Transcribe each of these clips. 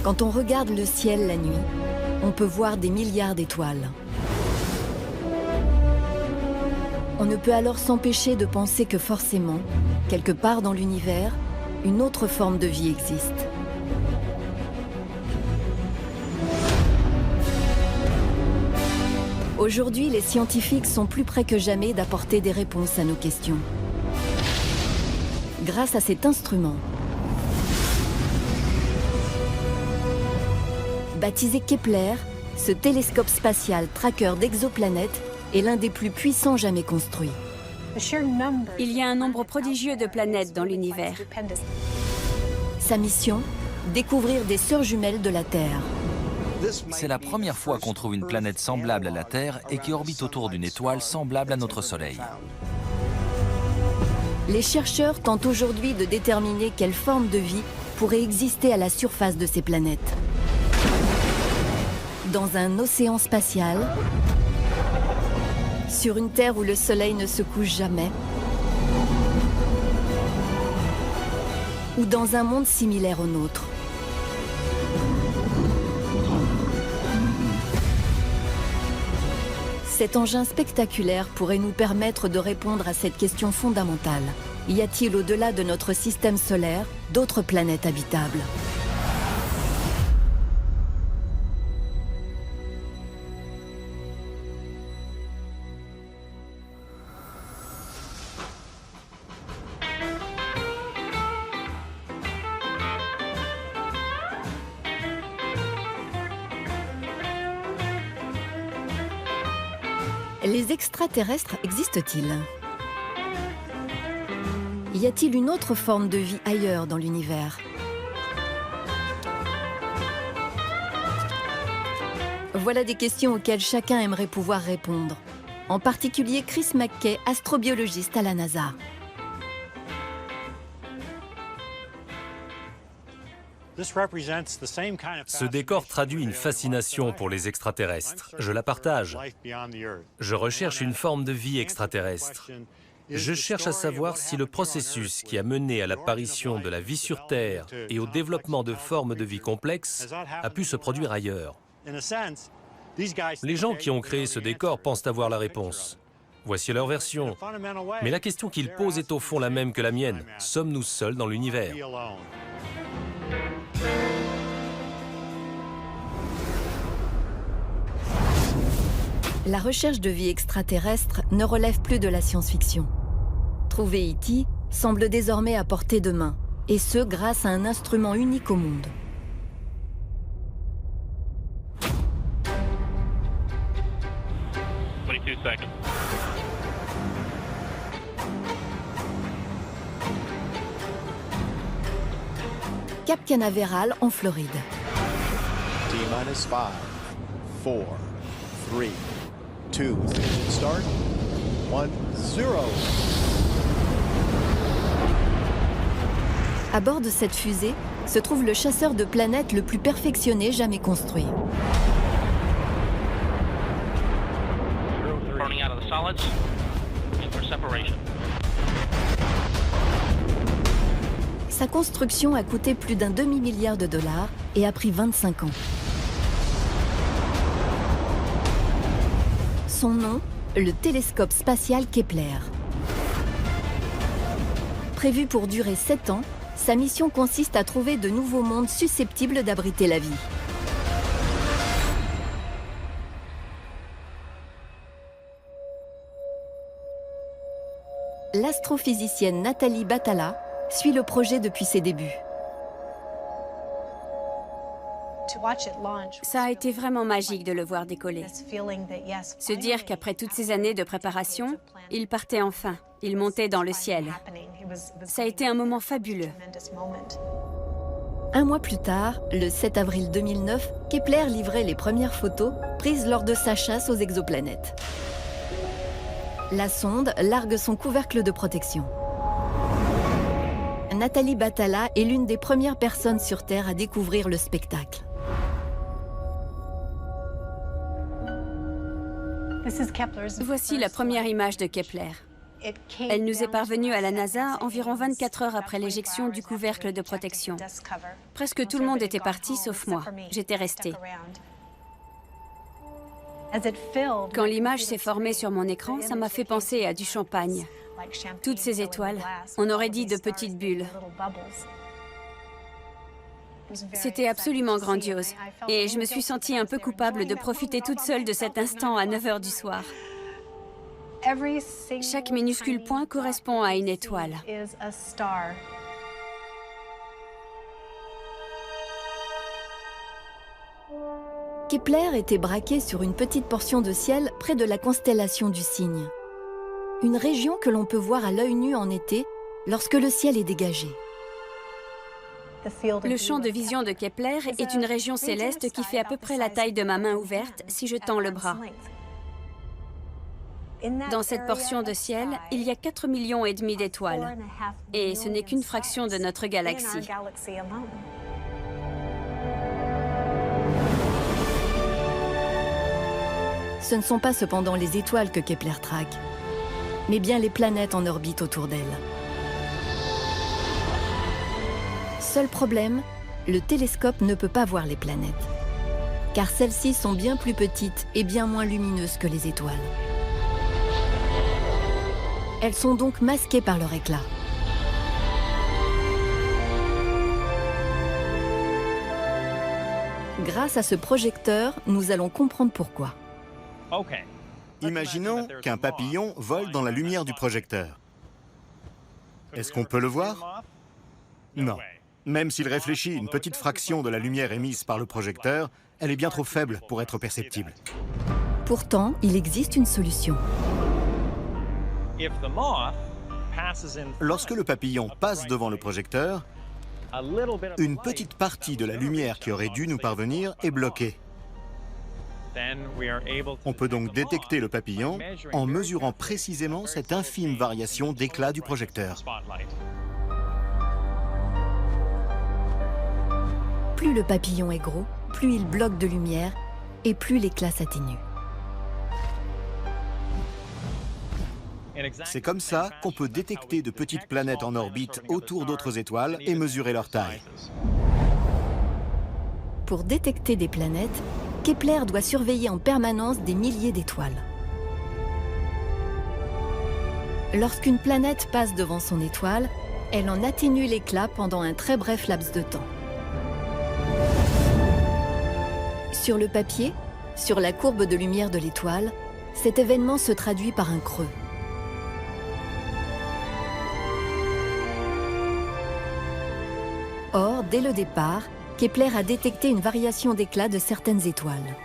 Quand on regarde le ciel la nuit, on peut voir des milliards d'étoiles. On ne peut alors s'empêcher de penser que forcément, quelque part dans l'univers, une autre forme de vie existe. Aujourd'hui, les scientifiques sont plus près que jamais d'apporter des réponses à nos questions. Grâce à cet instrument, baptisé Kepler, ce télescope spatial traqueur d'exoplanètes est l'un des plus puissants jamais construits. Il y a un nombre prodigieux de planètes dans l'univers. Sa mission, découvrir des sœurs jumelles de la Terre. C'est la première fois qu'on trouve une planète semblable à la Terre et qui orbite autour d'une étoile semblable à notre Soleil. Les chercheurs tentent aujourd'hui de déterminer quelle forme de vie pourrait exister à la surface de ces planètes. Dans un océan spatial, sur une Terre où le Soleil ne se couche jamais, ou dans un monde similaire au nôtre. Cet engin spectaculaire pourrait nous permettre de répondre à cette question fondamentale. Y a-t-il au-delà de notre système solaire d'autres planètes habitables ? Les extraterrestres existent-ils ? Y a-t-il une autre forme de vie ailleurs dans l'univers ? Voilà des questions auxquelles chacun aimerait pouvoir répondre. En particulier Chris McKay, astrobiologiste à la NASA. Ce décor traduit une fascination pour les extraterrestres. Je la partage. Je recherche une forme de vie extraterrestre. Je cherche à savoir si le processus qui a mené à l'apparition de la vie sur Terre et au développement de formes de vie complexes a pu se produire ailleurs. Les gens qui ont créé ce décor pensent avoir la réponse. Voici leur version. Mais la question qu'ils posent est au fond la même que la mienne. Sommes-nous seuls dans l'univers ? La recherche de vie extraterrestre ne relève plus de la science-fiction. Trouver E.T. semble désormais à portée de main, et ce grâce à un instrument unique au monde. Cap Canaveral en Floride. T-minus 5, 4, 3, 2, start, 1, 0. À bord de cette fusée se trouve le chasseur de planètes le plus perfectionné jamais construit. Sa construction a coûté plus d'un demi-milliard de dollars et a pris 25 ans. Son nom, le télescope spatial Kepler. Prévu pour durer 7 ans, sa mission consiste à trouver de nouveaux mondes susceptibles d'abriter la vie. L'astrophysicienne Nathalie Batalla suit le projet depuis ses débuts. Ça a été vraiment magique de le voir décoller. Se dire qu'après toutes ces années de préparation, il partait enfin. Il montait dans le ciel. Ça a été un moment fabuleux. Un mois plus tard, le 7 avril 2009, Kepler livrait les premières photos prises lors de sa chasse aux exoplanètes. La sonde largue son couvercle de protection. Nathalie Batalla est l'une des premières personnes sur Terre à découvrir le spectacle. Voici la première image de Kepler. Elle nous est parvenue à la NASA environ 24 heures après l'éjection du couvercle de protection. Presque tout le monde était parti, sauf moi. J'étais restée. Quand l'image s'est formée sur mon écran, ça m'a fait penser à du champagne. Toutes ces étoiles, on aurait dit de petites bulles. C'était absolument grandiose. Et je me suis sentie un peu coupable de profiter toute seule de cet instant à 9 h du soir. Chaque minuscule point correspond à une étoile. Kepler était braqué sur une petite portion de ciel près de la constellation du Cygne. Une région que l'on peut voir à l'œil nu en été lorsque le ciel est dégagé. Le champ de vision de Kepler est une région céleste qui fait à peu près la taille de ma main ouverte si je tends le bras. Dans cette portion de ciel, il y a 4,5 millions d'étoiles. Et ce n'est qu'une fraction de notre galaxie. Ce ne sont pas cependant les étoiles que Kepler traque, mais bien les planètes en orbite autour d'elles. Seul problème, le télescope ne peut pas voir les planètes, car celles-ci sont bien plus petites et bien moins lumineuses que les étoiles. Elles sont donc masquées par leur éclat. Grâce à ce projecteur, nous allons comprendre pourquoi. Imaginons qu'un papillon vole dans la lumière du projecteur. Est-ce qu'on peut le voir? Non. Même s'il réfléchit une petite fraction de la lumière émise par le projecteur, elle est bien trop faible pour être perceptible. Pourtant, il existe une solution. Lorsque le papillon passe devant le projecteur, une petite partie de la lumière qui aurait dû nous parvenir est bloquée. On peut donc détecter le papillon en mesurant précisément cette infime variation d'éclat du projecteur. Plus le papillon est gros, plus il bloque de lumière et plus l'éclat s'atténue. C'est comme ça qu'on peut détecter de petites planètes en orbite autour d'autres étoiles et mesurer leur taille. Pour détecter des planètes, Kepler doit surveiller en permanence des milliers d'étoiles. Lorsqu'une planète passe devant son étoile, elle en atténue l'éclat pendant un très bref laps de temps. Sur le papier, sur la courbe de lumière de l'étoile, cet événement se traduit par un creux. Or, dès le départ, Kepler a détecté une variation d'éclat de certaines étoiles.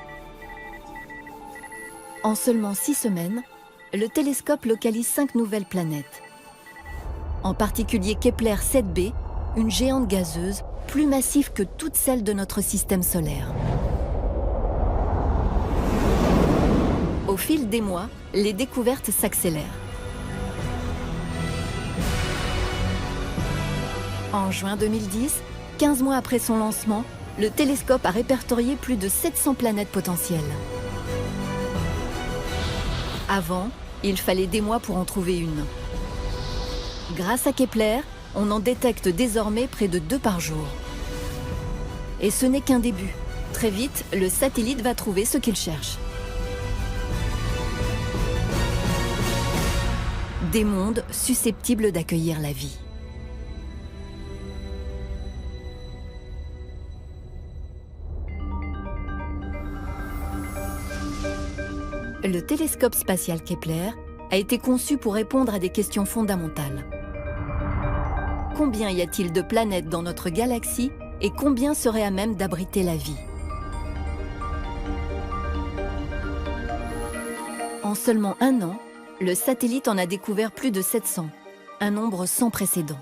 En seulement 6 semaines, le télescope localise 5 nouvelles planètes. En particulier Kepler 7b, une géante gazeuse plus massive que toutes celles de notre système solaire. Au fil des mois, les découvertes s'accélèrent. En juin 2010, 15 mois après son lancement, le télescope a répertorié plus de 700 planètes potentielles. Avant, il fallait des mois pour en trouver une. Grâce à Kepler, on en détecte désormais près de 2 par jour. Et ce n'est qu'un début. Très vite, le satellite va trouver ce qu'il cherche. Des mondes susceptibles d'accueillir la vie. Le télescope spatial Kepler a été conçu pour répondre à des questions fondamentales. Combien y a-t-il de planètes dans notre galaxie et combien seraient à même d'abriter la vie? En seulement 1 an, le satellite en a découvert plus de 700, un nombre sans précédent.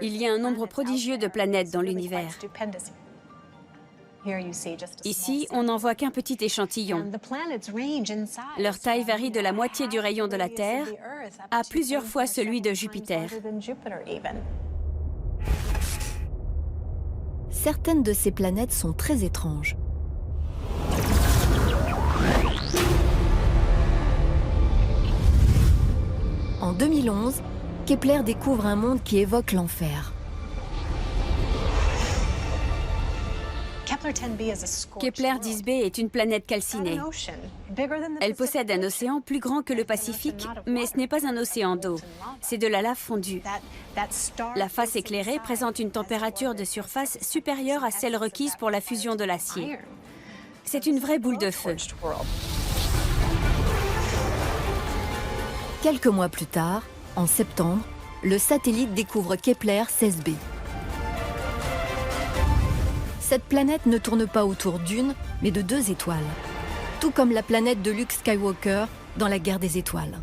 Il y a un nombre prodigieux de planètes dans l'univers. Ici, on n'en voit qu'un petit échantillon. Leur taille varie de la moitié du rayon de la Terre à plusieurs fois celui de Jupiter. Certaines de ces planètes sont très étranges. en 2011, Kepler découvre un monde qui évoque l'enfer. Kepler 10b est une planète calcinée. Elle possède un océan plus grand que le Pacifique, mais ce n'est pas un océan d'eau, c'est de la lave fondue. La face éclairée présente une température de surface supérieure à celle requise pour la fusion de l'acier. C'est une vraie boule de feu. Quelques mois plus tard, en septembre, le satellite découvre Kepler 16b. Cette planète ne tourne pas autour d'une, mais de deux étoiles, tout comme la planète de Luke Skywalker dans la Guerre des Étoiles.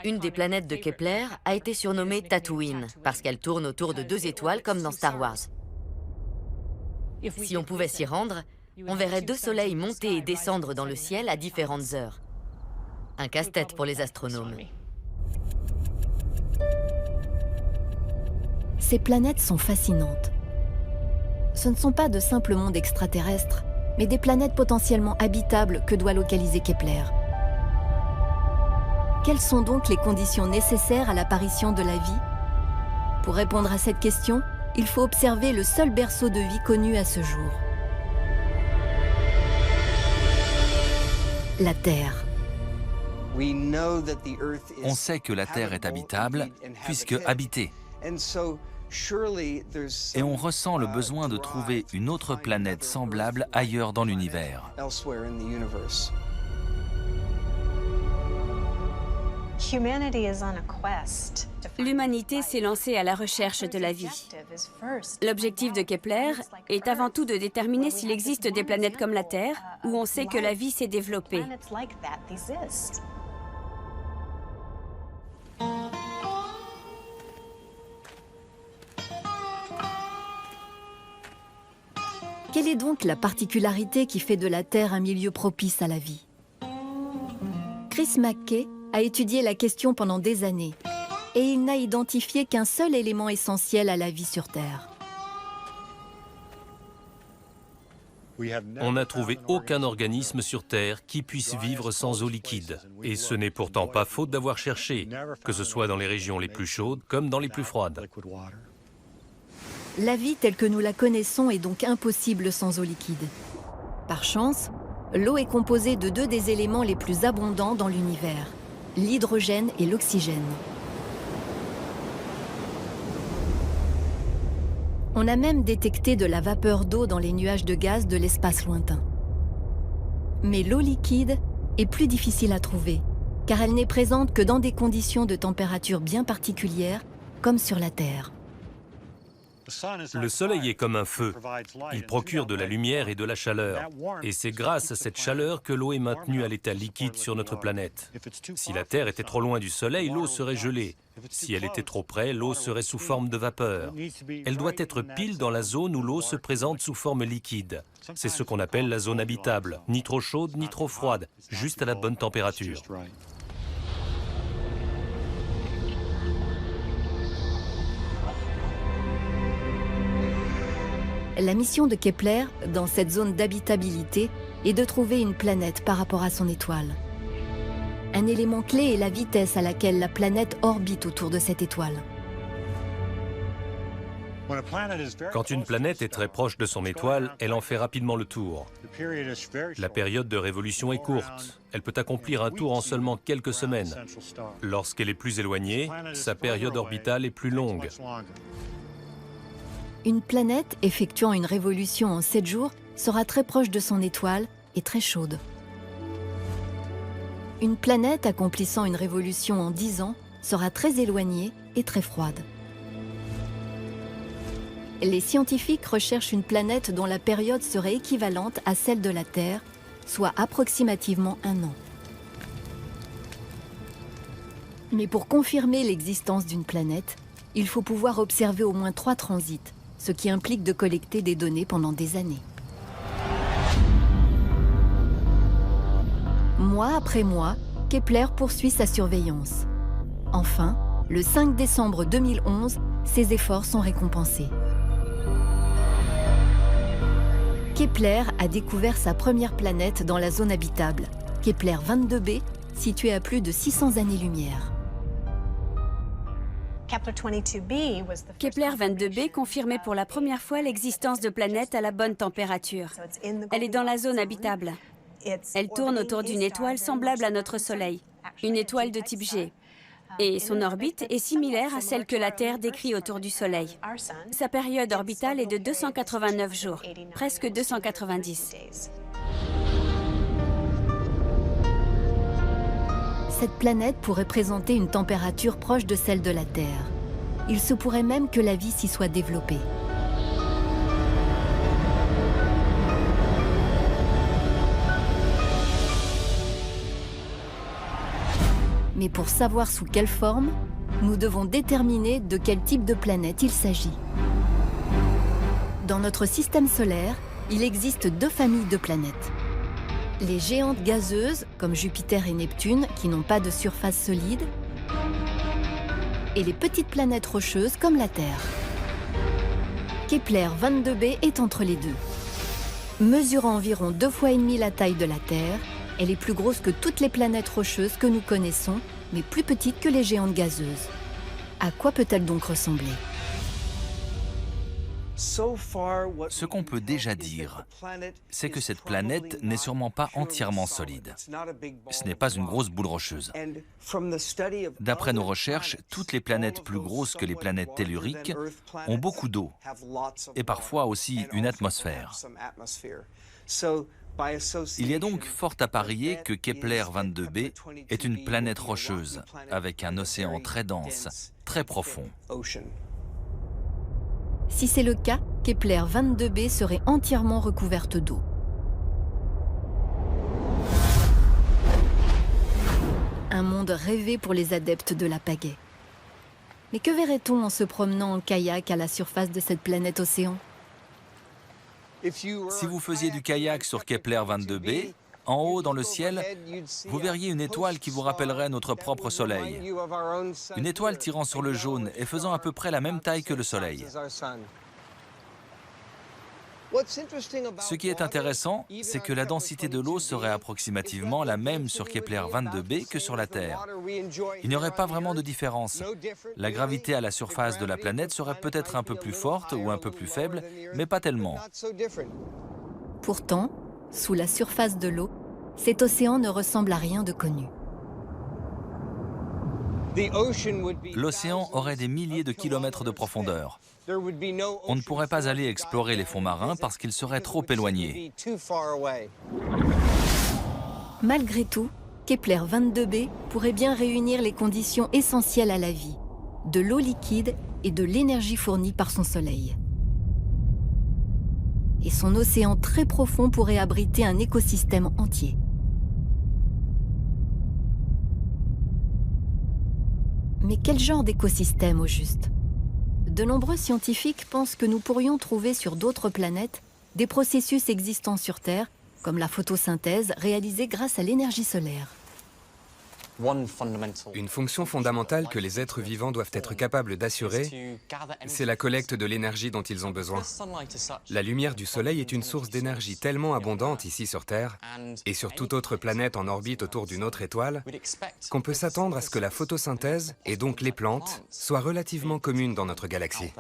Une des planètes de Kepler a été surnommée Tatooine, parce qu'elle tourne autour de deux étoiles comme dans Star Wars. Si on pouvait s'y rendre, on verrait deux soleils monter et descendre dans le ciel à différentes heures. Un casse-tête pour les astronomes. Ces planètes sont fascinantes. Ce ne sont pas de simples mondes extraterrestres, mais des planètes potentiellement habitables que doit localiser Kepler. Quelles sont donc les conditions nécessaires à l'apparition de la vie? Pour répondre à cette question, il faut observer le seul berceau de vie connu à ce jour. La Terre. On sait que la Terre est habitable, puisque habitée. Et on ressent le besoin de trouver une autre planète semblable ailleurs dans l'univers. L'humanité s'est lancée à la recherche de la vie. L'objectif de Kepler est avant tout de déterminer s'il existe des planètes comme la Terre, où on sait que la vie s'est développée. Quelle est donc la particularité qui fait de la Terre un milieu propice à la vie? Chris McKay a étudié la question pendant des années et il n'a identifié qu'un seul élément essentiel à la vie sur Terre. On n'a trouvé aucun organisme sur Terre qui puisse vivre sans eau liquide. Et ce n'est pourtant pas faute d'avoir cherché, que ce soit dans les régions les plus chaudes comme dans les plus froides. La vie telle que nous la connaissons est donc impossible sans eau liquide. Par chance, l'eau est composée de deux des éléments les plus abondants dans l'univers, l'hydrogène et l'oxygène. On a même détecté de la vapeur d'eau dans les nuages de gaz de l'espace lointain. Mais l'eau liquide est plus difficile à trouver, car elle n'est présente que dans des conditions de température bien particulières, comme sur la Terre. Le Soleil est comme un feu. Il procure de la lumière et de la chaleur. Et c'est grâce à cette chaleur que l'eau est maintenue à l'état liquide sur notre planète. Si la Terre était trop loin du Soleil, l'eau serait gelée. Si elle était trop près, l'eau serait sous forme de vapeur. Elle doit être pile dans la zone où l'eau se présente sous forme liquide. C'est ce qu'on appelle la zone habitable, ni trop chaude ni trop froide, juste à la bonne température. La mission de Kepler, dans cette zone d'habitabilité, est de trouver une planète par rapport à son étoile. Un élément clé est la vitesse à laquelle la planète orbite autour de cette étoile. Quand une planète est très proche de son étoile, elle en fait rapidement le tour. La période de révolution est courte. Elle peut accomplir un tour en seulement quelques semaines. Lorsqu'elle est plus éloignée, sa période orbitale est plus longue. Une planète effectuant une révolution en 7 jours sera très proche de son étoile et très chaude. Une planète accomplissant une révolution en 10 ans sera très éloignée et très froide. Les scientifiques recherchent une planète dont la période serait équivalente à celle de la Terre, soit approximativement 1 an. Mais pour confirmer l'existence d'une planète, il faut pouvoir observer au moins 3 transits, ce qui implique de collecter des données pendant des années. Mois après mois, Kepler poursuit sa surveillance. Enfin, le 5 décembre 2011, ses efforts sont récompensés. Kepler a découvert sa première planète dans la zone habitable, Kepler 22b, située à plus de 600 années-lumière. Kepler 22b confirmait pour la première fois l'existence de planètes à la bonne température. Elle est dans la zone habitable. Elle tourne autour d'une étoile semblable à notre Soleil, une étoile de type G. Et son orbite est similaire à celle que la Terre décrit autour du Soleil. Sa période orbitale est de 289 jours, presque 290. Cette planète pourrait présenter une température proche de celle de la Terre. Il se pourrait même que la vie s'y soit développée. Mais pour savoir sous quelle forme, nous devons déterminer de quel type de planète il s'agit. Dans notre système solaire, il existe deux familles de planètes. Les géantes gazeuses, comme Jupiter et Neptune, qui n'ont pas de surface solide, et les petites planètes rocheuses, comme la Terre. Kepler 22b est entre les deux. Mesurant environ 2,5 fois la taille de la Terre, elle est plus grosse que toutes les planètes rocheuses que nous connaissons, mais plus petite que les géantes gazeuses. À quoi peut-elle donc ressembler ? Ce qu'on peut déjà dire, c'est que cette planète n'est sûrement pas entièrement solide. Ce n'est pas une grosse boule rocheuse. D'après nos recherches, toutes les planètes plus grosses que les planètes telluriques ont beaucoup d'eau et parfois aussi une atmosphère. Il y a donc fort à parier que Kepler 22b est une planète rocheuse avec un océan très dense, très profond. Si c'est le cas, Kepler 22b serait entièrement recouverte d'eau. Un monde rêvé pour les adeptes de la pagaie. Mais que verrait-on en se promenant en kayak à la surface de cette planète océan ? Si vous faisiez du kayak sur Kepler 22b, en haut dans le ciel, vous verriez une étoile qui vous rappellerait notre propre Soleil. Une étoile tirant sur le jaune et faisant à peu près la même taille que le Soleil. Ce qui est intéressant, c'est que la densité de l'eau serait approximativement la même sur Kepler 22b que sur la Terre. Il n'y aurait pas vraiment de différence. La gravité à la surface de la planète serait peut-être un peu plus forte ou un peu plus faible, mais pas tellement. Pourtant, sous la surface de l'eau, cet océan ne ressemble à rien de connu. L'océan aurait des milliers de kilomètres de profondeur. On ne pourrait pas aller explorer les fonds marins parce qu'ils seraient trop éloignés. Malgré tout, Kepler 22b pourrait bien réunir les conditions essentielles à la vie, de l'eau liquide et de l'énergie fournie par son Soleil. Et son océan très profond pourrait abriter un écosystème entier. Mais quel genre d'écosystème au juste ? De nombreux scientifiques pensent que nous pourrions trouver sur d'autres planètes des processus existants sur Terre, comme la photosynthèse réalisée grâce à l'énergie solaire. Une fonction fondamentale que les êtres vivants doivent être capables d'assurer, c'est la collecte de l'énergie dont ils ont besoin. La lumière du Soleil est une source d'énergie tellement abondante ici sur Terre, et sur toute autre planète en orbite autour d'une autre étoile, qu'on peut s'attendre à ce que la photosynthèse, et donc les plantes, soient relativement communes dans notre galaxie.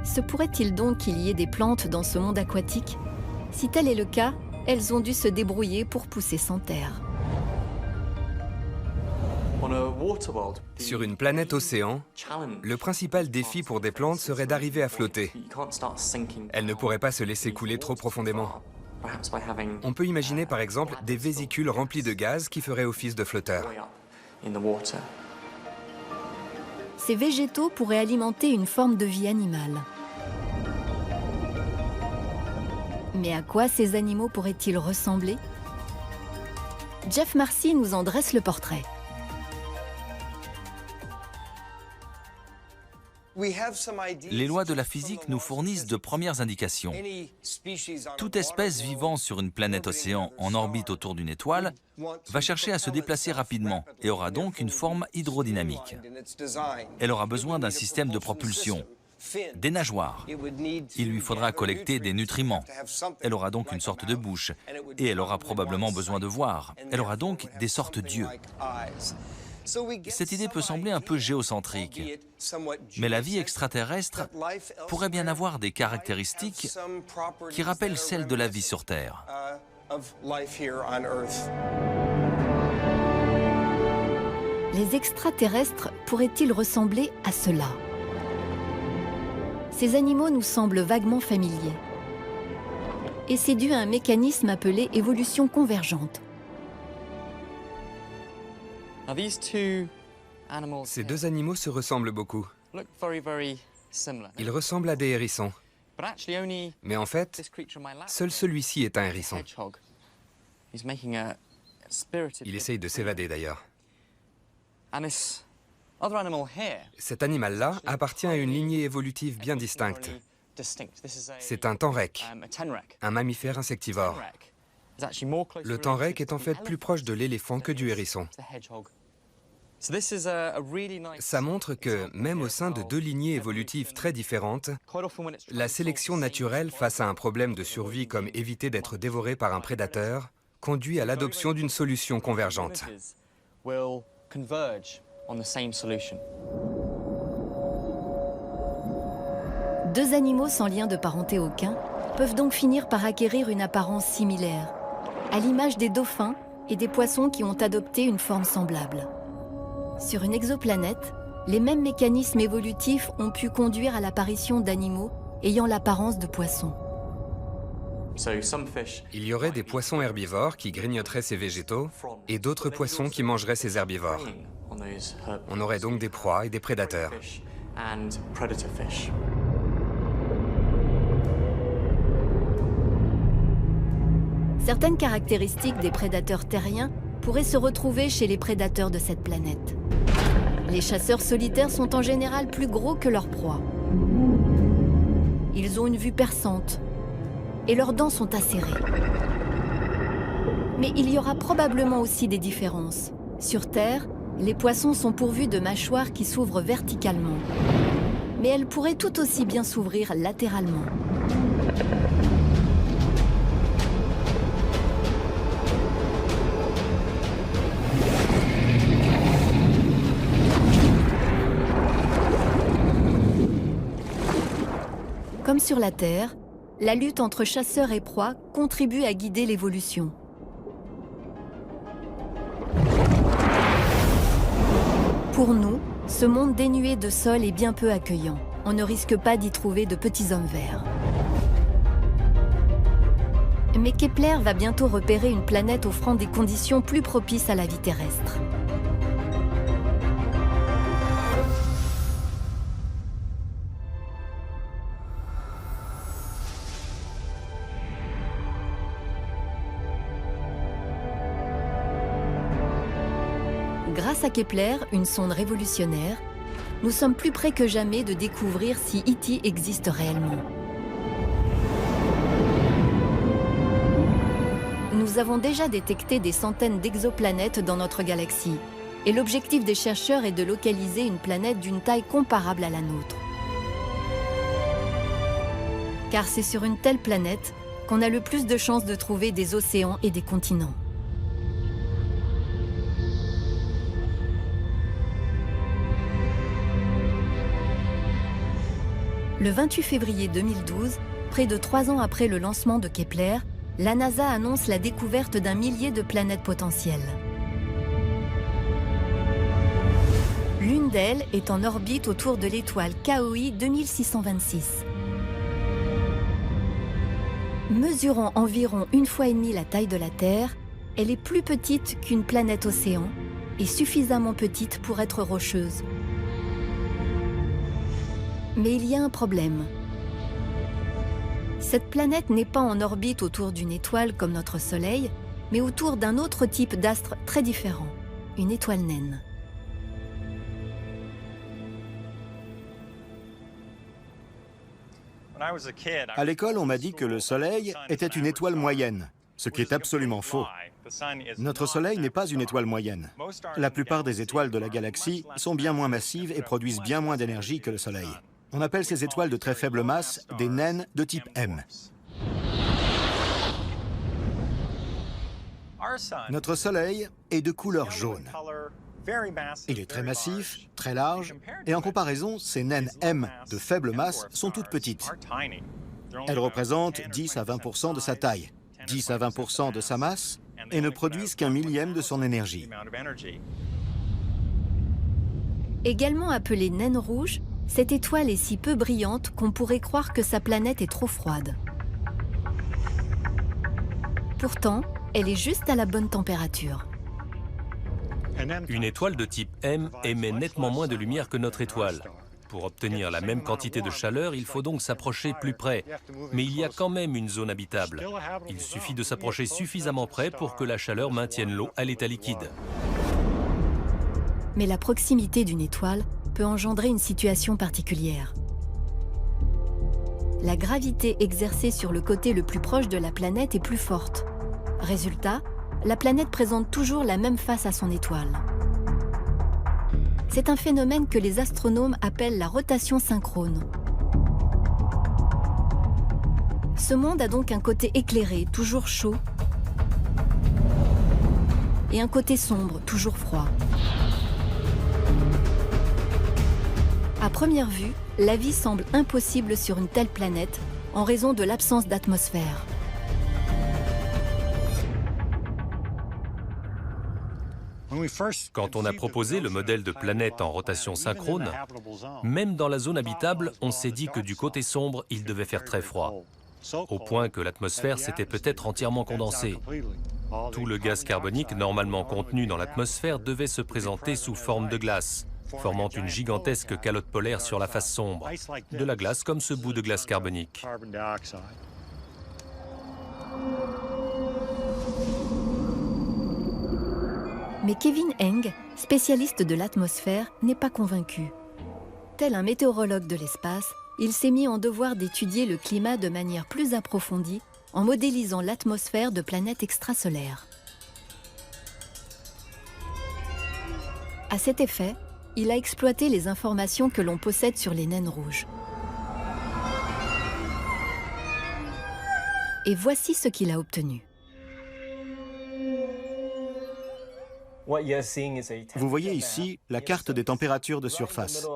Se pourrait-il donc qu'il y ait des plantes dans ce monde aquatique ? Si tel est le cas, elles ont dû se débrouiller pour pousser sans terre. Sur une planète océan, le principal défi pour des plantes serait d'arriver à flotter. Elles ne pourraient pas se laisser couler trop profondément. On peut imaginer par exemple des vésicules remplies de gaz qui feraient office de flotteurs. Ces végétaux pourraient alimenter une forme de vie animale. Mais à quoi ces animaux pourraient-ils ressembler ? Jeff Marcy nous en dresse le portrait. Les lois de la physique nous fournissent de premières indications. Toute espèce vivant sur une planète océan en orbite autour d'une étoile va chercher à se déplacer rapidement et aura donc une forme hydrodynamique. Elle aura besoin d'un système de propulsion, des nageoires. Il lui faudra collecter des nutriments. Elle aura donc une sorte de bouche et elle aura probablement besoin de voir. Elle aura donc des sortes d'yeux. Cette idée peut sembler un peu géocentrique, mais la vie extraterrestre pourrait bien avoir des caractéristiques qui rappellent celles de la vie sur Terre. Les extraterrestres pourraient-ils ressembler à cela? Ces animaux nous semblent vaguement familiers. Et c'est dû à un mécanisme appelé évolution convergente. Ces deux animaux se ressemblent beaucoup. Ils ressemblent à des hérissons. Mais en fait, seul celui-ci est un hérisson. Il essaye de s'évader d'ailleurs. Cet animal-là appartient à une lignée évolutive bien distincte. C'est un tenrec, un mammifère insectivore. Le tenrec est en fait plus proche de l'éléphant que du hérisson. Ça montre que, même au sein de deux lignées évolutives très différentes, la sélection naturelle face à un problème de survie comme éviter d'être dévoré par un prédateur conduit à l'adoption d'une solution convergente. Deux animaux sans lien de parenté aucun peuvent donc finir par acquérir une apparence similaire, à l'image des dauphins et des poissons qui ont adopté une forme semblable. Sur une exoplanète, les mêmes mécanismes évolutifs ont pu conduire à l'apparition d'animaux ayant l'apparence de poissons. Il y aurait des poissons herbivores qui grignoteraient ces végétaux et d'autres poissons qui mangeraient ces herbivores. On aurait donc des proies et des prédateurs. Certaines caractéristiques des prédateurs terriens pourraient se retrouver chez les prédateurs de cette planète. Les chasseurs solitaires sont en général plus gros que leurs proies. Ils ont une vue perçante et leurs dents sont acérées. Mais il y aura probablement aussi des différences. Sur Terre, les poissons sont pourvus de mâchoires qui s'ouvrent verticalement. Mais elles pourraient tout aussi bien s'ouvrir latéralement. Comme sur la Terre, la lutte entre chasseurs et proies contribue à guider l'évolution. Pour nous, ce monde dénué de sol est bien peu accueillant. On ne risque pas d'y trouver de petits hommes verts. Mais Kepler va bientôt repérer une planète offrant des conditions plus propices à la vie terrestre. Grâce à Kepler, une sonde révolutionnaire, nous sommes plus près que jamais de découvrir si E.T. existe réellement. Nous avons déjà détecté des centaines d'exoplanètes dans notre galaxie, et l'objectif des chercheurs est de localiser une planète d'une taille comparable à la nôtre. Car c'est sur une telle planète qu'on a le plus de chances de trouver des océans et des continents. Le 28 février 2012, près de 3 ans après le lancement de Kepler, la NASA annonce la découverte d'un millier de planètes potentielles. L'une d'elles est en orbite autour de l'étoile KOI 2626. Mesurant environ 1,5 fois la taille de la Terre, elle est plus petite qu'une planète océan et suffisamment petite pour être rocheuse. Mais il y a un problème. Cette planète n'est pas en orbite autour d'une étoile comme notre Soleil, mais autour d'un autre type d'astre très différent, une étoile naine. À l'école, on m'a dit que le Soleil était une étoile moyenne, ce qui est absolument faux. Notre Soleil n'est pas une étoile moyenne. La plupart des étoiles de la galaxie sont bien moins massives et produisent bien moins d'énergie que le Soleil. On appelle ces étoiles de très faible masse des naines de type M. Notre Soleil est de couleur jaune. Il est très massif, très large, et en comparaison, ces naines M de faible masse sont toutes petites. Elles représentent 10 à 20% de sa taille, 10 à 20% de sa masse, et ne produisent qu'un millième de son énergie. Également appelée naine rouge, cette étoile est si peu brillante qu'on pourrait croire que sa planète est trop froide. Pourtant, elle est juste à la bonne température. Une étoile de type M émet nettement moins de lumière que notre étoile. Pour obtenir la même quantité de chaleur, il faut donc s'approcher plus près. Mais il y a quand même une zone habitable. Il suffit de s'approcher suffisamment près pour que la chaleur maintienne l'eau à l'état liquide. Mais la proximité d'une étoile peut engendrer une situation particulière. La gravité exercée sur le côté le plus proche de la planète est plus forte. Résultat, la planète présente toujours la même face à son étoile. C'est un phénomène que les astronomes appellent la rotation synchrone. Ce monde a donc un côté éclairé, toujours chaud, et un côté sombre, toujours froid. À première vue, la vie semble impossible sur une telle planète en raison de l'absence d'atmosphère. Quand on a proposé le modèle de planète en rotation synchrone, même dans la zone habitable, on s'est dit que du côté sombre, il devait faire très froid, au point que l'atmosphère s'était peut-être entièrement condensée. Tout le gaz carbonique normalement contenu dans l'atmosphère devait se présenter sous forme de glace, formant une gigantesque calotte polaire sur la face sombre, de la glace comme ce bout de glace carbonique. Mais Kevin Eng, spécialiste de l'atmosphère, n'est pas convaincu. Tel un météorologue de l'espace, il s'est mis en devoir d'étudier le climat de manière plus approfondie en modélisant l'atmosphère de planètes extrasolaires. À cet effet, il a exploité les informations que l'on possède sur les naines rouges. Et voici ce qu'il a obtenu. Vous voyez ici la carte des températures de surface.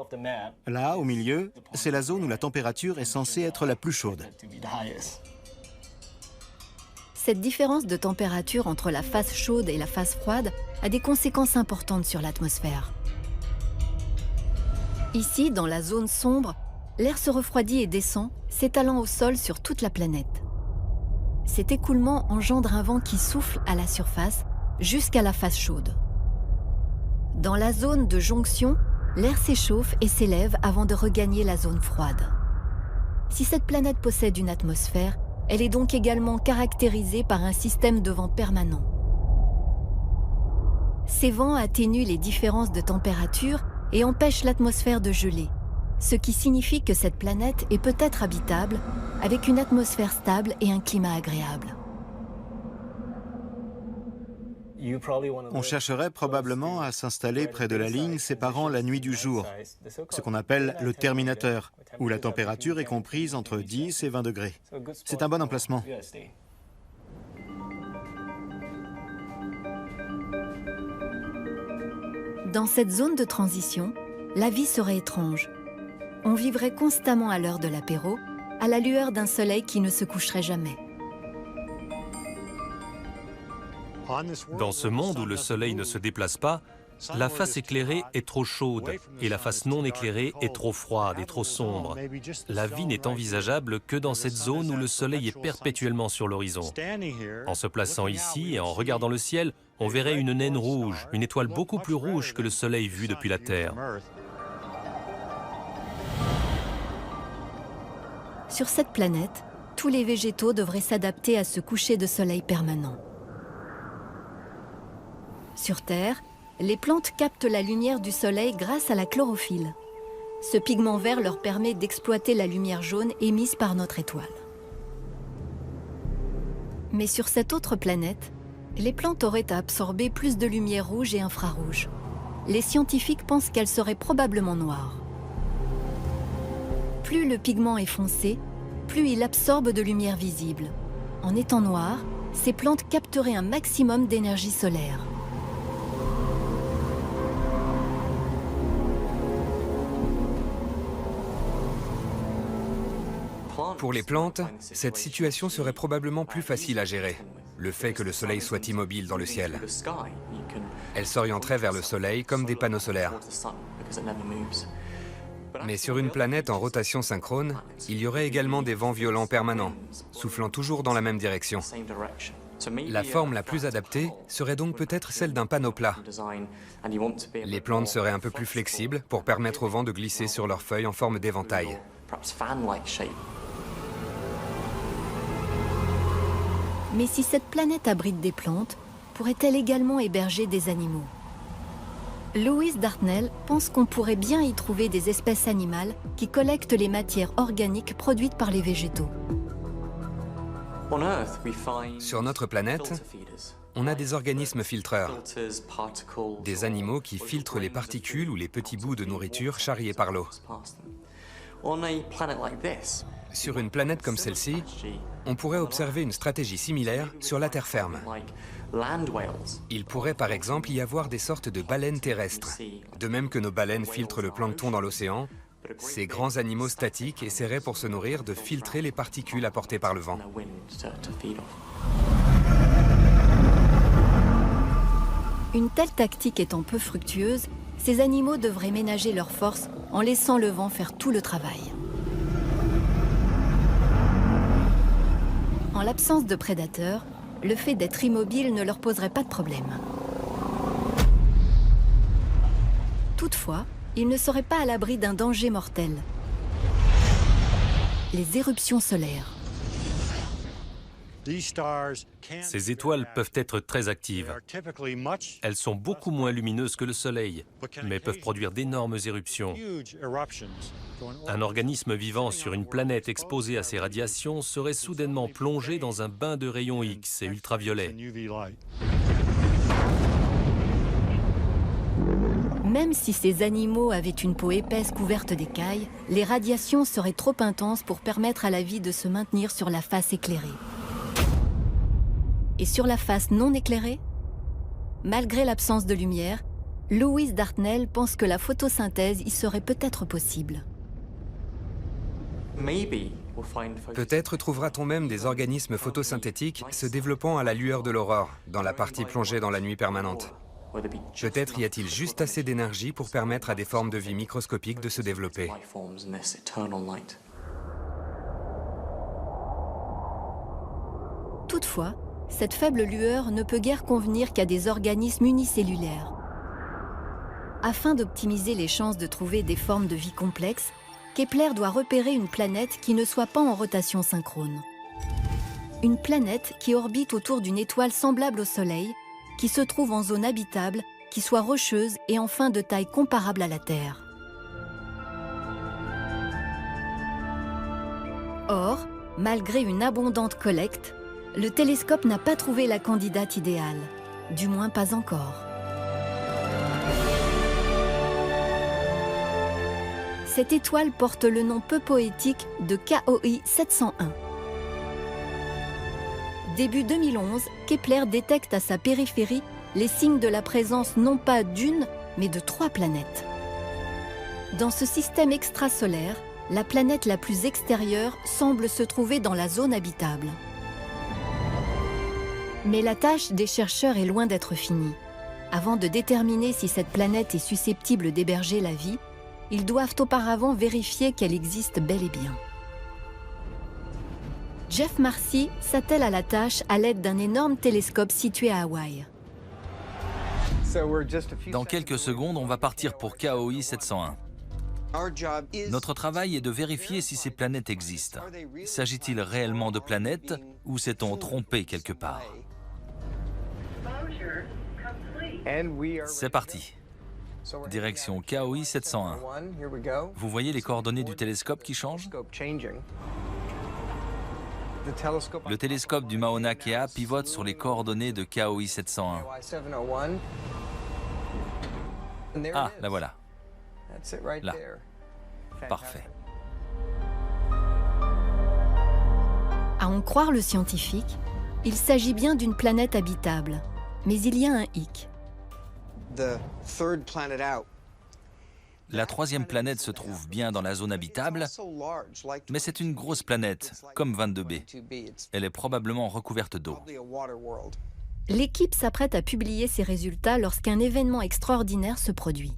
Là, au milieu, c'est la zone où la température est censée être la plus chaude. Cette différence de température entre la face chaude et la face froide a des conséquences importantes sur l'atmosphère. Ici, dans la zone sombre, l'air se refroidit et descend, s'étalant au sol sur toute la planète. Cet écoulement engendre un vent qui souffle à la surface jusqu'à la face chaude. Dans la zone de jonction, l'air s'échauffe et s'élève avant de regagner la zone froide. Si cette planète possède une atmosphère, elle est donc également caractérisée par un système de vent permanent. Ces vents atténuent les différences de température et empêchent l'atmosphère de geler, ce qui signifie que cette planète est peut-être habitable, avec une atmosphère stable et un climat agréable. On chercherait probablement à s'installer près de la ligne séparant la nuit du jour, ce qu'on appelle le terminateur, où la température est comprise entre 10 et 20 degrés. C'est un bon emplacement. Dans cette zone de transition, la vie serait étrange. On vivrait constamment à l'heure de l'apéro, à la lueur d'un soleil qui ne se coucherait jamais. Dans ce monde où le soleil ne se déplace pas, la face éclairée est trop chaude et la face non éclairée est trop froide et trop sombre. La vie n'est envisageable que dans cette zone où le soleil est perpétuellement sur l'horizon. En se plaçant ici et en regardant le ciel, on verrait une naine rouge, une étoile beaucoup plus rouge que le soleil vu depuis la Terre. Sur cette planète, tous les végétaux devraient s'adapter à ce coucher de soleil permanent. Sur Terre, les plantes captent la lumière du soleil grâce à la chlorophylle. Ce pigment vert leur permet d'exploiter la lumière jaune émise par notre étoile. Mais sur cette autre planète, les plantes auraient à absorber plus de lumière rouge et infrarouge. Les scientifiques pensent qu'elle serait probablement noire. Plus le pigment est foncé, plus il absorbe de lumière visible. En étant noir, ces plantes capteraient un maximum d'énergie solaire. Pour les plantes, cette situation serait probablement plus facile à gérer, le fait que le Soleil soit immobile dans le ciel. Elles s'orienteraient vers le Soleil comme des panneaux solaires. Mais sur une planète en rotation synchrone, il y aurait également des vents violents permanents, soufflant toujours dans la même direction. La forme la plus adaptée serait donc peut-être celle d'un panneau plat. Les plantes seraient un peu plus flexibles pour permettre au vent de glisser sur leurs feuilles en forme d'éventail. Mais si cette planète abrite des plantes, pourrait-elle également héberger des animaux? Lewis Dartnell pense qu'on pourrait bien y trouver des espèces animales qui collectent les matières organiques produites par les végétaux. Sur notre planète, on a des organismes filtreurs, des animaux qui filtrent les particules ou les petits bouts de nourriture charriés par l'eau. Sur une planète comme celle-ci, on pourrait observer une stratégie similaire sur la terre ferme. Il pourrait par exemple y avoir des sortes de baleines terrestres. De même que nos baleines filtrent le plancton dans l'océan, ces grands animaux statiques essaieraient pour se nourrir de filtrer les particules apportées par le vent. Une telle tactique étant peu fructueuse, ces animaux devraient ménager leurs forces en laissant le vent faire tout le travail. En l'absence de prédateurs, le fait d'être immobile ne leur poserait pas de problème. Toutefois, ils ne seraient pas à l'abri d'un danger mortel. Les éruptions solaires. Ces étoiles peuvent être très actives. Elles sont beaucoup moins lumineuses que le Soleil, mais peuvent produire d'énormes éruptions. Un organisme vivant sur une planète exposée à ces radiations serait soudainement plongé dans un bain de rayons X et ultraviolets. Même si ces animaux avaient une peau épaisse couverte d'écailles, les radiations seraient trop intenses pour permettre à la vie de se maintenir sur la face éclairée. Et sur la face non éclairée? Malgré l'absence de lumière, Lewis Dartnell pense que la photosynthèse y serait peut-être possible. Peut-être trouvera-t-on même des organismes photosynthétiques se développant à la lueur de l'aurore, dans la partie plongée dans la nuit permanente. Peut-être y a-t-il juste assez d'énergie pour permettre à des formes de vie microscopiques de se développer. Toutefois, cette faible lueur ne peut guère convenir qu'à des organismes unicellulaires. Afin d'optimiser les chances de trouver des formes de vie complexes, Kepler doit repérer une planète qui ne soit pas en rotation synchrone. Une planète qui orbite autour d'une étoile semblable au Soleil, qui se trouve en zone habitable, qui soit rocheuse et enfin de taille comparable à la Terre. Or, malgré une abondante collecte, le télescope n'a pas trouvé la candidate idéale, du moins pas encore. Cette étoile porte le nom peu poétique de KOI 701. Début 2011, Kepler détecte à sa périphérie les signes de la présence non pas d'une, mais de 3 planètes. Dans ce système extrasolaire, la planète la plus extérieure semble se trouver dans la zone habitable. Mais la tâche des chercheurs est loin d'être finie. Avant de déterminer si cette planète est susceptible d'héberger la vie, ils doivent auparavant vérifier qu'elle existe bel et bien. Jeff Marcy s'attelle à la tâche à l'aide d'un énorme télescope situé à Hawaï. Dans quelques secondes, on va partir pour KOI 701. Notre travail est de vérifier si ces planètes existent. S'agit-il réellement de planètes ou s'est-on trompé quelque part? C'est parti. Direction KOI 701. Vous voyez les coordonnées du télescope qui changent? Le télescope du Mauna Kea pivote sur les coordonnées de KOI 701. Ah, la voilà. Là. Parfait. À en croire le scientifique, il s'agit bien d'une planète habitable, mais il y a un hic. La troisième planète se trouve bien dans la zone habitable, mais c'est une grosse planète, comme 22B. Elle est probablement recouverte d'eau. L'équipe s'apprête à publier ses résultats lorsqu'un événement extraordinaire se produit.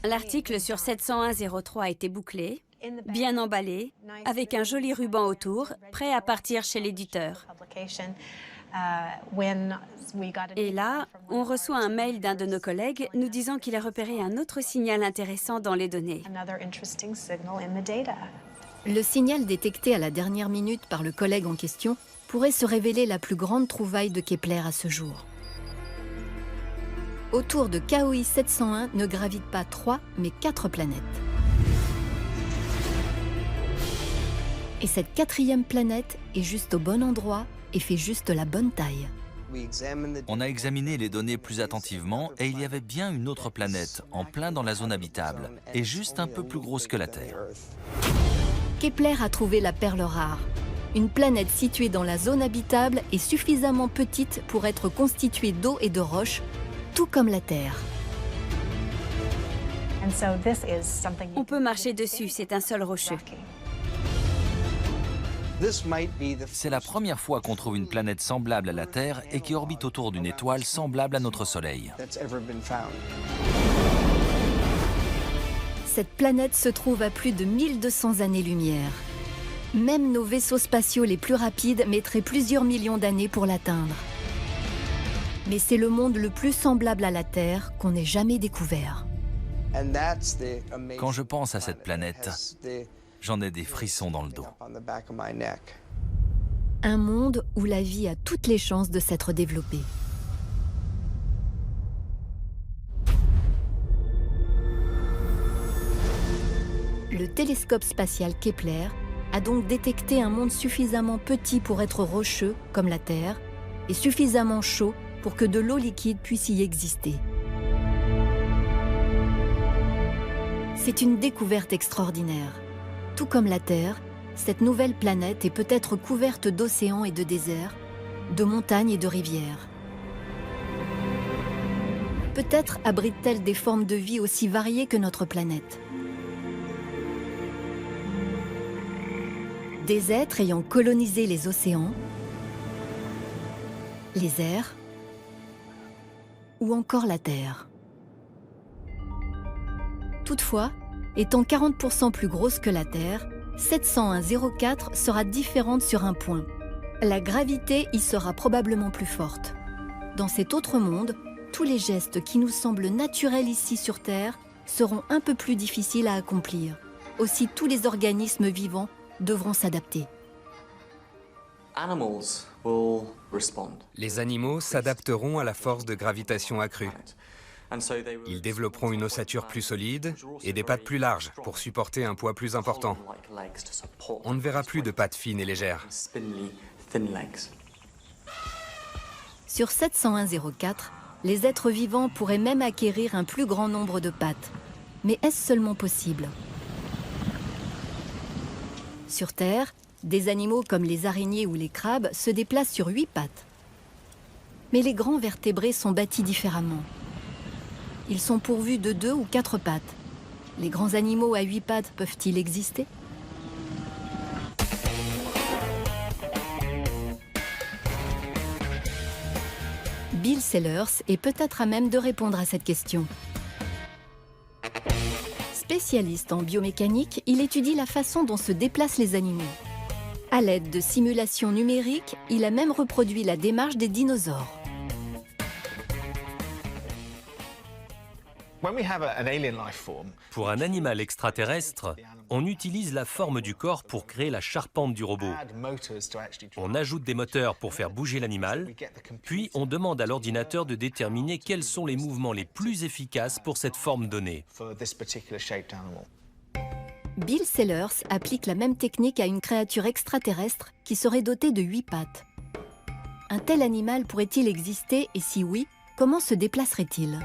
L'article sur 701.03 a été bouclé, bien emballé, avec un joli ruban autour, prêt à partir chez l'éditeur. Et là, on reçoit un mail d'un de nos collègues nous disant qu'il a repéré un autre signal intéressant dans les données. Le signal détecté à la dernière minute par le collègue en question pourrait se révéler la plus grande trouvaille de Kepler à ce jour. Autour de KOI 701 ne gravitent pas 3, mais 4 planètes. Et cette quatrième planète est juste au bon endroit et fait juste la bonne taille. On a examiné les données plus attentivement et il y avait bien une autre planète, en plein dans la zone habitable, et juste un peu plus grosse que la Terre. Kepler a trouvé la perle rare, une planète située dans la zone habitable et suffisamment petite pour être constituée d'eau et de roches, tout comme la Terre. On peut marcher dessus, c'est un sol rocheux. C'est la première fois qu'on trouve une planète semblable à la Terre et qui orbite autour d'une étoile semblable à notre Soleil. Cette planète se trouve à plus de 1200 années-lumière. Même nos vaisseaux spatiaux les plus rapides mettraient plusieurs millions d'années pour l'atteindre. Mais c'est le monde le plus semblable à la Terre qu'on ait jamais découvert. Quand je pense à cette planète, j'en ai des frissons dans le dos. Un monde où la vie a toutes les chances de s'être développée. Le télescope spatial Kepler a donc détecté un monde suffisamment petit pour être rocheux, comme la Terre, et suffisamment chaud pour que de l'eau liquide puisse y exister. C'est une découverte extraordinaire. Tout comme la Terre, cette nouvelle planète est peut-être couverte d'océans et de déserts, de montagnes et de rivières. Peut-être abrite-t-elle des formes de vie aussi variées que notre planète. Des êtres ayant colonisé les océans, les airs ou encore la Terre. Toutefois, étant 40% plus grosse que la Terre, 701.04 sera différente sur un point. La gravité y sera probablement plus forte. Dans cet autre monde, tous les gestes qui nous semblent naturels ici sur Terre seront un peu plus difficiles à accomplir. Aussi, tous les organismes vivants devront s'adapter. Les animaux s'adapteront à la force de gravitation accrue. Ils développeront une ossature plus solide et des pattes plus larges pour supporter un poids plus important. On ne verra plus de pattes fines et légères. Sur 701.04, les êtres vivants pourraient même acquérir un plus grand nombre de pattes. Mais est-ce seulement possible ? Sur Terre, des animaux comme les araignées ou les crabes se déplacent sur 8 pattes. Mais les grands vertébrés sont bâtis différemment. Ils sont pourvus de 2 ou 4 pattes. Les grands animaux à 8 pattes peuvent-ils exister ? Bill Sellers est peut-être à même de répondre à cette question. Spécialiste en biomécanique, il étudie la façon dont se déplacent les animaux. À l'aide de simulations numériques, il a même reproduit la démarche des dinosaures. Pour un animal extraterrestre, on utilise la forme du corps pour créer la charpente du robot. On ajoute des moteurs pour faire bouger l'animal, puis on demande à l'ordinateur de déterminer quels sont les mouvements les plus efficaces pour cette forme donnée. Bill Sellers applique la même technique à une créature extraterrestre qui serait dotée de 8 pattes. Un tel animal pourrait-il exister et si oui, comment se déplacerait-il ?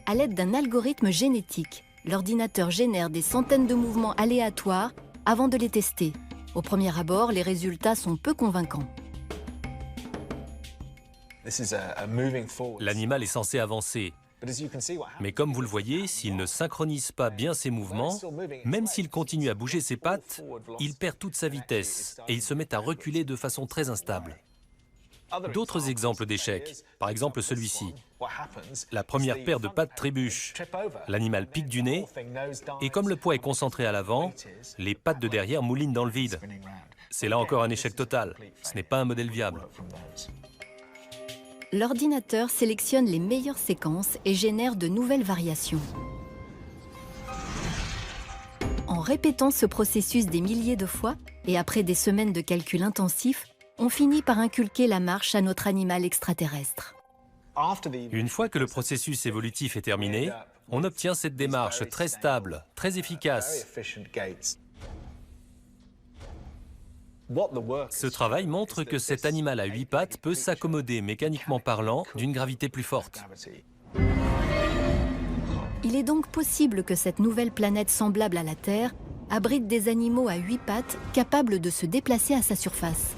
À l'aide d'un algorithme génétique, l'ordinateur génère des centaines de mouvements aléatoires avant de les tester. Au premier abord, les résultats sont peu convaincants. L'animal est censé avancer, Mais comme vous le voyez, s'il ne synchronise pas bien ses mouvements, même s'il continue à bouger ses pattes, il perd toute sa vitesse et il se met à reculer de façon très instable. D'autres exemples d'échecs, par exemple celui-ci. La première paire de pattes trébuche, l'animal pique du nez, et comme le poids est concentré à l'avant, les pattes de derrière moulinent dans le vide. C'est là encore un échec total. Ce n'est pas un modèle viable. L'ordinateur sélectionne les meilleures séquences et génère de nouvelles variations. En répétant ce processus des milliers de fois, et après des semaines de calcul intensifs, on finit par inculquer la marche à notre animal extraterrestre. Une fois que le processus évolutif est terminé, on obtient cette démarche très stable, très efficace. Ce travail montre que cet animal à 8 pattes peut s'accommoder, mécaniquement parlant, d'une gravité plus forte. Il est donc possible que cette nouvelle planète semblable à la Terre abrite des animaux à 8 pattes capables de se déplacer à sa surface.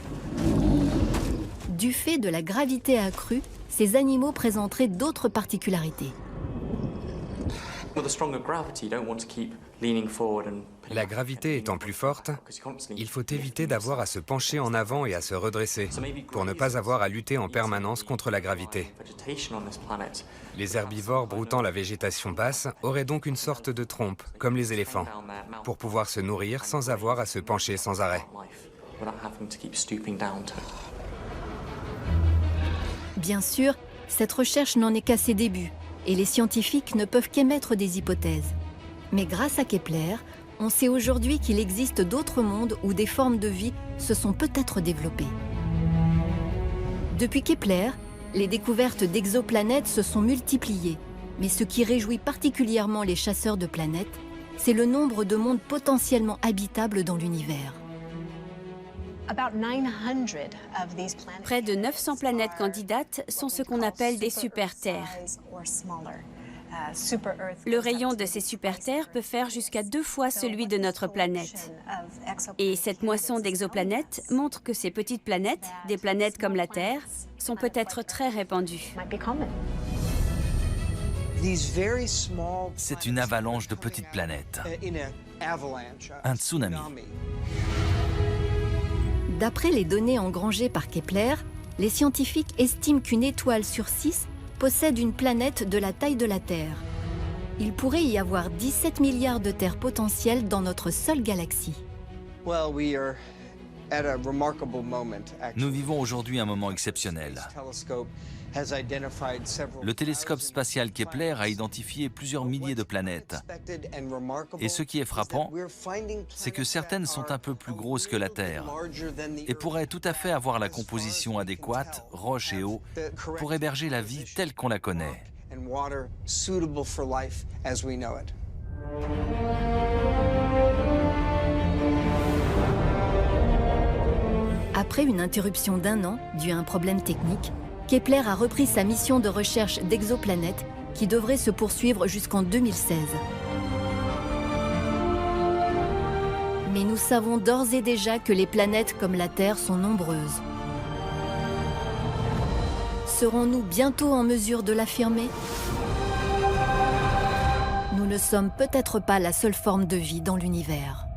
Du fait de la gravité accrue, ces animaux présenteraient d'autres particularités. La gravité étant plus forte, il faut éviter d'avoir à se pencher en avant et à se redresser, pour ne pas avoir à lutter en permanence contre la gravité. Les herbivores broutant la végétation basse auraient donc une sorte de trompe, comme les éléphants, pour pouvoir se nourrir sans avoir à se pencher sans arrêt. Bien sûr, cette recherche n'en est qu'à ses débuts, et les scientifiques ne peuvent qu'émettre des hypothèses. Mais grâce à Kepler, on sait aujourd'hui qu'il existe d'autres mondes où des formes de vie se sont peut-être développées. Depuis Kepler, les découvertes d'exoplanètes se sont multipliées, mais ce qui réjouit particulièrement les chasseurs de planètes, c'est le nombre de mondes potentiellement habitables dans l'univers. Près de 900 planètes candidates sont ce qu'on appelle des super-terres. Le rayon de ces super-terres peut faire jusqu'à 2 fois celui de notre planète. Et cette moisson d'exoplanètes montre que ces petites planètes, des planètes comme la Terre, sont peut-être très répandues. C'est une avalanche de petites planètes, un tsunami. D'après les données engrangées par Kepler, les scientifiques estiment qu'une étoile sur 6 possède une planète de la taille de la Terre. Il pourrait y avoir 17 milliards de terres potentielles dans notre seule galaxie. Nous vivons aujourd'hui un moment exceptionnel. Le télescope spatial Kepler a identifié plusieurs milliers de planètes. Et ce qui est frappant, c'est que certaines sont un peu plus grosses que la Terre et pourraient tout à fait avoir la composition adéquate, roche et eau, pour héberger la vie telle qu'on la connaît. Après une interruption d'1 an due à un problème technique, Kepler a repris sa mission de recherche d'exoplanètes qui devrait se poursuivre jusqu'en 2016. Mais nous savons d'ores et déjà que les planètes comme la Terre sont nombreuses. Serons-nous bientôt en mesure de l'affirmer ? Nous ne sommes peut-être pas la seule forme de vie dans l'univers.